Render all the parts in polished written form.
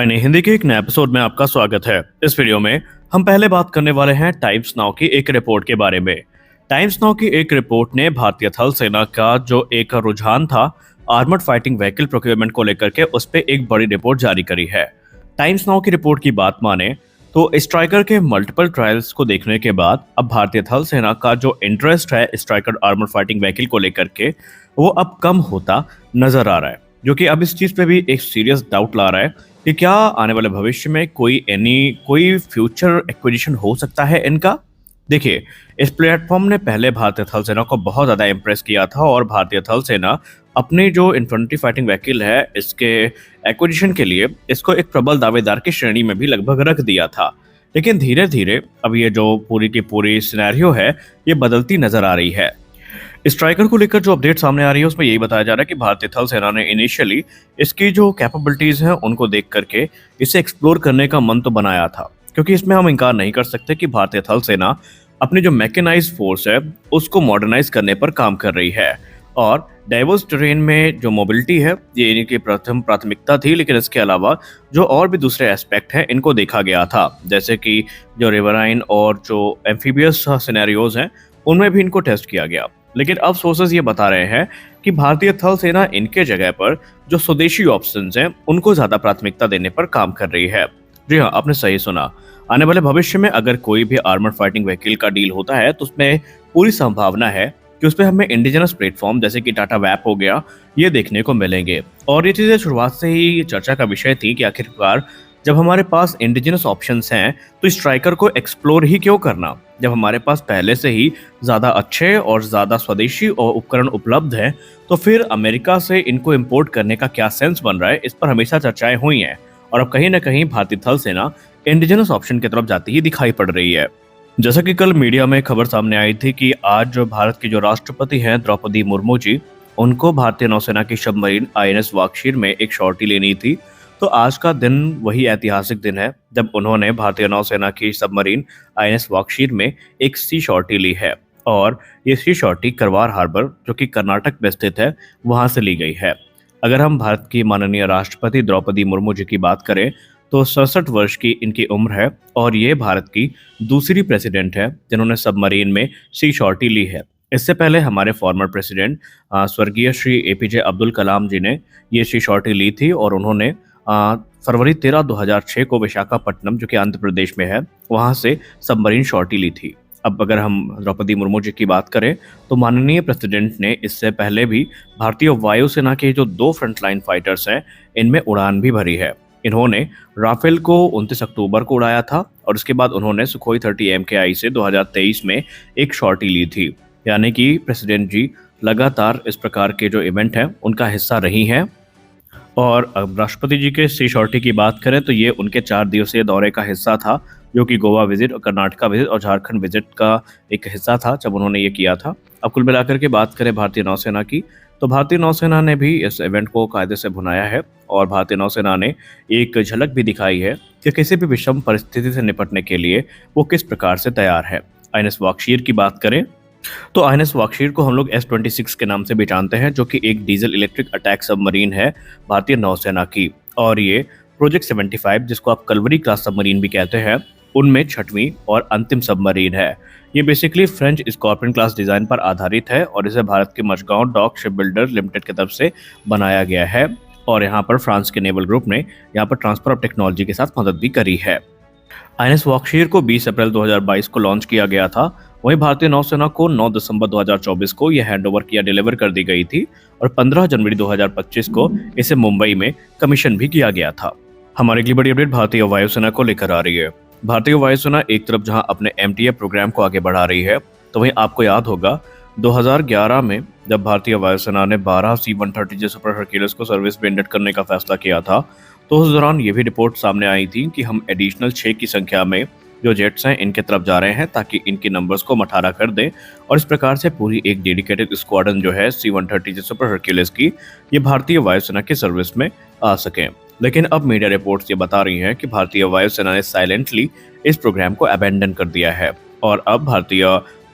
यानी हिंदी के एक नए एपिसोड में आपका स्वागत है। इस वीडियो में हम पहले बात करने वाले हैं टाइम्स नाउ की एक रिपोर्ट के बारे में। टाइम्स नाउ की एक रिपोर्ट ने भारतीय थल सेना का जो एक रुझान था आर्मर्ड फाइटिंग व्हीकल प्रोक्योरमेंट को लेकर के उस पर एक बड़ी रिपोर्ट जारी करी है। टाइम्स नाउ की रिपोर्ट की बात माने तो स्ट्राइकर के मल्टीपल ट्रायल्स को देखने के बाद अब भारतीय थल सेना का जो इंटरेस्ट है स्ट्राइकर आर्मर्ड फाइटिंग व्हीकल को लेकर के वो अब कम होता नजर आ रहा है, जो कि अब इस चीज पे भी एक सीरियस डाउट ला रहा है कि क्या आने वाले भविष्य में कोई फ्यूचर एक्विजिशन हो सकता है इनका। देखिए, इस प्लेटफॉर्म ने पहले भारतीय थल सेना को बहुत ज्यादा इम्प्रेस किया था और भारतीय थल सेना अपनी जो इन्फेंट्री फाइटिंग व्हीकल है इसके एक्विजिशन के लिए इसको एक प्रबल दावेदार की श्रेणी में भी लगभग रख दिया था। लेकिन धीरे धीरे अब ये जो पूरी की पूरी सिनेरियो है ये बदलती नजर आ रही है। स्ट्राइकर को लेकर जो अपडेट सामने आ रही है उसमें यही बताया जा रहा है कि भारतीय थल सेना ने इनिशियली इसकी जो कैपेबिलिटीज हैं उनको देख करके इसे एक्सप्लोर करने का मन तो बनाया था, क्योंकि इसमें हम इनकार नहीं कर सकते कि भारतीय थल सेना अपनी जो मैकेनाइज्ड फोर्स है उसको मॉडर्नाइज करने पर काम कर रही है और डाइवर्स टेरेन में जो मोबिलिटी है ये इनकी प्रथम प्राथमिकता थी। लेकिन इसके अलावा जो और भी दूसरे एस्पेक्ट हैं इनको देखा गया था, जैसे कि जो रिवराइन और जो एम्फीबियस सिनेरियोज हैं उनमें भी इनको टेस्ट किया गया। लेकिन अब सोर्सेज ये बता रहे हैं कि भारतीय थल सेना इनके जगह पर जो स्वदेशी ऑप्शंस हैं उनको ज्यादा प्राथमिकता देने पर काम कर रही है। जी हाँ, आपने सही सुना। आने वाले भविष्य में अगर कोई भी आर्मर्ड फाइटिंग व्हीकल का डील होता है तो उसमें पूरी संभावना है कि उसमें हमें इंडिजिनस प्लेटफॉर्म जैसे कि टाटा वैप हो गया ये देखने को मिलेंगे। और ये चीजें शुरुआत से ही चर्चा का विषय थी कि आखिरकार जब हमारे पास इंडिजिनस ऑप्शंस हैं तो स्ट्राइकर को एक्सप्लोर ही क्यों करना, जब हमारे पास पहले से ही ज़्यादा अच्छे और ज़्यादा स्वदेशी और उपकरण उपलब्ध हैं तो फिर अमेरिका से इनको इंपोर्ट करने का क्या सेंस बन रहा है। इस पर हमेशा चर्चाएं हुई हैं और अब कहीं ना कहीं भारतीय थल सेना इंडिजिनस ऑप्शन की तरफ जाती ही दिखाई पड़ रही है। जैसा कि कल मीडिया में खबर सामने आई थी कि आज जो भारत की जो राष्ट्रपति हैं द्रौपदी मुर्मू जी, उनको भारतीय नौसेना की सबमरीन INS वागशीर में एक शॉर्टी लेनी थी। तो आज का दिन वही ऐतिहासिक दिन है जब उन्होंने भारतीय नौसेना की सबमरीन INS वागशीर में एक सी शॉर्टी ली है और ये सी शॉर्टी करवार हार्बर जो कि कर्नाटक में स्थित है वहां से ली गई है। अगर हम भारत की माननीय राष्ट्रपति द्रौपदी मुर्मू जी की बात करें तो 67 वर्ष की इनकी उम्र है और ये भारत की दूसरी प्रेसिडेंट है जिन्होंने सबमरीन में सी शॉर्टी ली है। इससे पहले हमारे फॉर्मर प्रेसिडेंट स्वर्गीय श्री APJ अब्दुल कलाम जी ने ये सी शॉर्टी ली थी और उन्होंने फरवरी 13, 2006 को विशाखापट्टनम जो कि आंध्र प्रदेश में है वहां से सबमरीन शॉर्टी ली थी। अब अगर हम द्रौपदी मुर्मू जी की बात करें तो माननीय प्रेसिडेंट ने इससे पहले भी भारतीय वायुसेना के जो 2 फ्रंटलाइन फाइटर्स हैं इनमें उड़ान भी भरी है। इन्होंने राफेल को 29 अक्टूबर को उड़ाया था और उसके बाद उन्होंने सुखोई 30 MKI से 2023 में एक शॉर्टी ली थी। यानी कि प्रेसिडेंट जी लगातार इस प्रकार के जो इवेंट हैं उनका हिस्सा रही हैं। और अब राष्ट्रपति जी के सी शॉर्टी की बात करें तो ये उनके 4 दिवसीय दौरे का हिस्सा था, जो कि गोवा विजिट और कर्नाटका विजिट और झारखंड विजिट का एक हिस्सा था जब उन्होंने ये किया था। अब कुल मिलाकर के बात करें भारतीय नौसेना की तो भारतीय नौसेना ने भी इस इवेंट को कायदे से भुनाया है और भारतीय नौसेना ने एक झलक भी दिखाई है कि किसी भी विषम परिस्थिति से निपटने के लिए वो किस प्रकार से तैयार है। INS वागशीर की बात करें तो INS वागशीर को हम लोग S-26 के नाम से भी जानते हैं, जो कि एक डीजल इलेक्ट्रिक अटैक सबमरीन है भारतीय नौसेना की। और ये प्रोजेक्ट 75 जिसको आप कलवरी क्लास सबमरीन भी कहते हैं उनमें 6वीं और अंतिम सबमरीन है। ये basically French Scorpion class design पर आधारित है और इसे भारत के Mazagon dock ship builder limited की तरफ से बनाया गया है और यहाँ पर फ्रांस के नेवल ग्रुप ने यहाँ पर ट्रांसफर ऑफ टेक्नोलॉजी के साथ मदद भी करी है। INS वागशीर को 20 अप्रैल 2022 को लॉन्च किया गया था। वहीं भारतीय नौसेना को 9 दिसंबर 2024 को यह हैंडओवर किया डिलीवर कर दी गई थी और 15 जनवरी 2025 को इसे मुंबई में कमीशन भी किया गया था। हमारी अगली बड़ी अपडेट भारतीय वायुसेना को लेकर आ रही है। भारतीय वायुसेना एक तरफ जहां अपने MTA प्रोग्राम को आगे बढ़ा रही है तो वहीं आपको याद होगा 2011 में जब भारतीय वायुसेना ने 12 C-130J सुपर हरक्यूलिस को सर्विस में इंडेट करने का फैसला किया था तो उस दौरान ये भी रिपोर्ट सामने आई थी कि हम एडिशनल 6 की संख्या में जो जेट्स हैं इनके तरफ जा रहे हैं ताकि इनके नंबर्स को 18 कर दें और इस प्रकार से पूरी एक डेडिकेटेड स्क्वाड्रन जो है C-130J सुपर हरक्यूलिस की ये भारतीय वायुसेना की सर्विस में आ सकें। लेकिन अब मीडिया रिपोर्ट्स ये बता रही हैं कि भारतीय वायुसेना ने साइलेंटली इस प्रोग्राम को अबेंडन कर दिया है और अब भारतीय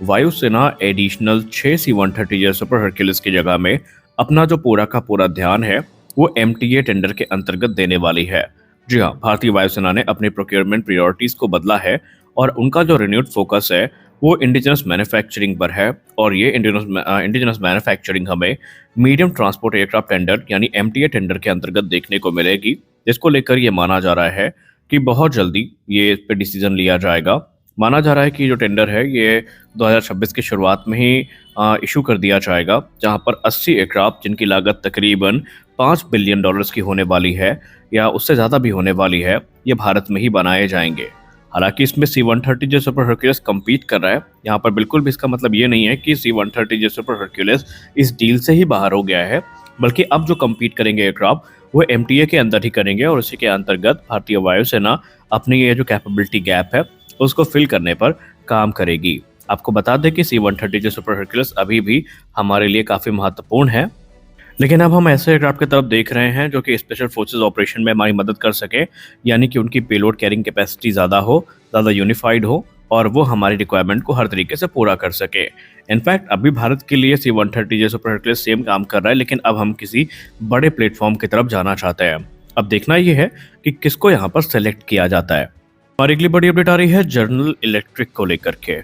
वायुसेना एडिशनल 6 C-130J सुपर हरक्यूलिस की जगह में अपना जो पूरा का पूरा ध्यान है वो MTA टेंडर के अंतर्गत देने वाली है। जी हाँ, भारतीय वायुसेना ने अपनी प्रोक्योरमेंट प्रायोरिटीज को बदला है और उनका जो रिन्यूड फोकस है वो इंडिजिनस मैन्युफैक्चरिंग पर है। और ये इंडिजिनस मैन्युफैक्चरिंग हमें मीडियम ट्रांसपोर्ट एयरक्राफ्ट टेंडर यानी एमटीए टेंडर के अंतर्गत देखने को मिलेगी, जिसको लेकर ये माना जा रहा है कि बहुत जल्दी ये इस पे डिसीजन लिया जाएगा। माना जा रहा है कि जो टेंडर है ये 2026 की शुरुआत में ही इशू कर दिया जाएगा, जहां पर 80 एयरक्राफ्ट जिनकी लागत तकरीबन $5 बिलियन की होने वाली है या उससे ज़्यादा भी होने वाली है, ये भारत में ही बनाए जाएंगे। हालांकि इसमें C-130 जो सुपर हर्क्यूलेस कम्पीट कर रहा है, यहाँ पर बिल्कुल भी इसका मतलब ये नहीं है कि C-130 जो सुपर हर्क्यूलेस इस डील से ही बाहर हो गया है, बल्कि अब जो कम्पीट करेंगे एयरक्राफ्ट वो एमटीए के अंदर ही करेंगे और उसी के अंतर्गत भारतीय वायुसेना अपनी ये जो कैपेबिलिटी गैप है उसको फिल करने पर काम करेगी। आपको बता दें कि C-130 जो सुपर हर्क्यूलेस अभी भी हमारे लिए काफ़ी महत्वपूर्ण है, लेकिन अब हम ऐसे एयरक्राफ्ट की तरफ देख रहे हैं जो कि स्पेशल फोर्सेस ऑपरेशन में हमारी मदद कर सके, यानी कि उनकी पेलोड कैरिंग कैपेसिटी ज़्यादा हो, ज़्यादा यूनिफाइड हो और वो हमारी रिक्वायरमेंट को हर तरीके से पूरा कर सके। इनफैक्ट अभी भारत के लिए C-130 जो सुपर हर्क्यूलेस सेम काम कर रहा है, लेकिन अब हम किसी बड़े प्लेटफॉर्म की तरफ जाना चाहते हैं। अब देखना ये है कि किसको यहाँ पर सेलेक्ट किया जाता है। हमारी अगली बड़ी अपडेट आ रही है जनरल इलेक्ट्रिक को लेकर के।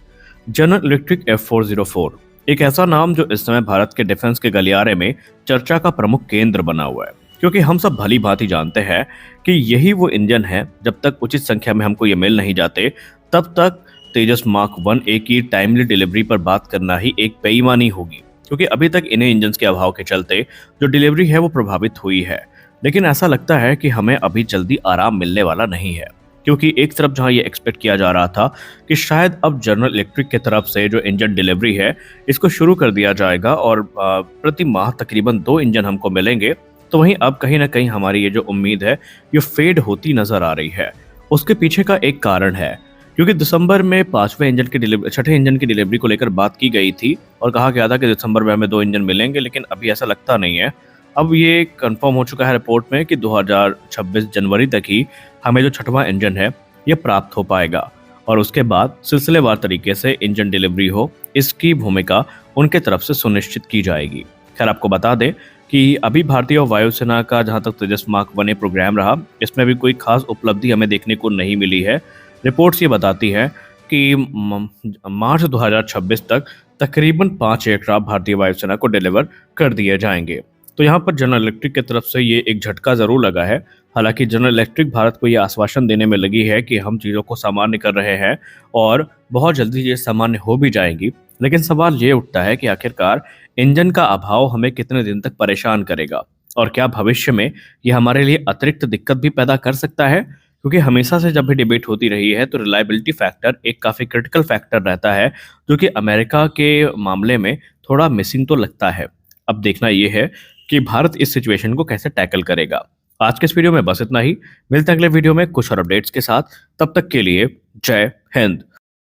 जनरल इलेक्ट्रिक F404 एक ऐसा नाम जो इस समय भारत के डिफेंस के गलियारे में चर्चा का प्रमुख केंद्र बना हुआ है, क्योंकि हम सब भली भांति जानते हैं कि यही वो इंजन है, जब तक उचित संख्या में हमको ये मिल नहीं जाते तब तक तेजस मार्क 1A की टाइमली डिलीवरी पर बात करना ही एक बेईमानी होगी, क्योंकि अभी तक इन्हें इंजन के अभाव के चलते जो डिलीवरी है वो प्रभावित हुई है। लेकिन ऐसा लगता है कि हमें अभी जल्दी आराम मिलने वाला नहीं है, क्योंकि एक तरफ जहां ये एक्सपेक्ट किया जा रहा था कि शायद अब जनरल इलेक्ट्रिक की तरफ से जो इंजन डिलीवरी है इसको शुरू कर दिया जाएगा और प्रति माह तकरीबन 2 इंजन हमको मिलेंगे, तो वहीं अब कहीं ना कहीं हमारी ये जो उम्मीद है ये फेड होती नजर आ रही है। उसके पीछे का एक कारण है, क्योंकि दिसंबर में छठे इंजन की डिलीवरी को लेकर बात की गई थी और कहा गया था कि दिसंबर में हमें 2 इंजन मिलेंगे, लेकिन अभी ऐसा लगता नहीं है। अब ये कंफर्म हो चुका है रिपोर्ट में कि 2026 जनवरी तक ही हमें जो छठवां इंजन है ये प्राप्त हो पाएगा और उसके बाद सिलसिलेवार तरीके से इंजन डिलीवरी हो, इसकी भूमिका उनके तरफ से सुनिश्चित की जाएगी। खैर आपको बता दें कि अभी भारतीय वायुसेना का जहां तक तेजस मार्क 1A प्रोग्राम रहा, इसमें भी कोई खास उपलब्धि हमें देखने को नहीं मिली है। रिपोर्ट्स ये बताती है कि मार्च 2026 तक तकरीबन 5 एयरक्राफ्ट भारतीय वायुसेना को डिलीवर कर दिए जाएंगे। तो यहाँ पर जनरल इलेक्ट्रिक की तरफ से ये एक झटका जरूर लगा है। हालांकि जनरल इलेक्ट्रिक भारत को ये आश्वासन देने में लगी है कि हम चीज़ों को सामान्य कर रहे हैं और बहुत जल्दी ये सामान्य हो भी जाएंगी, लेकिन सवाल ये उठता है कि आखिरकार इंजन का अभाव हमें कितने दिन तक परेशान करेगा और क्या भविष्य में ये हमारे लिए अतिरिक्त दिक्कत भी पैदा कर सकता है, क्योंकि हमेशा से जब भी डिबेट होती रही है तो रिलायबिलिटी फैक्टर एक काफ़ी क्रिटिकल फैक्टर रहता है, जो कि अमेरिका के मामले में थोड़ा मिसिंग तो लगता है। अब देखना यह है कि भारत इस सिचुएशन को कैसे टैकल करेगा। आज के इस वीडियो में बस इतना ही। मिलते हैं अगले वीडियो में कुछ और अपडेट्स के साथ। तब तक के लिए जय हिंद।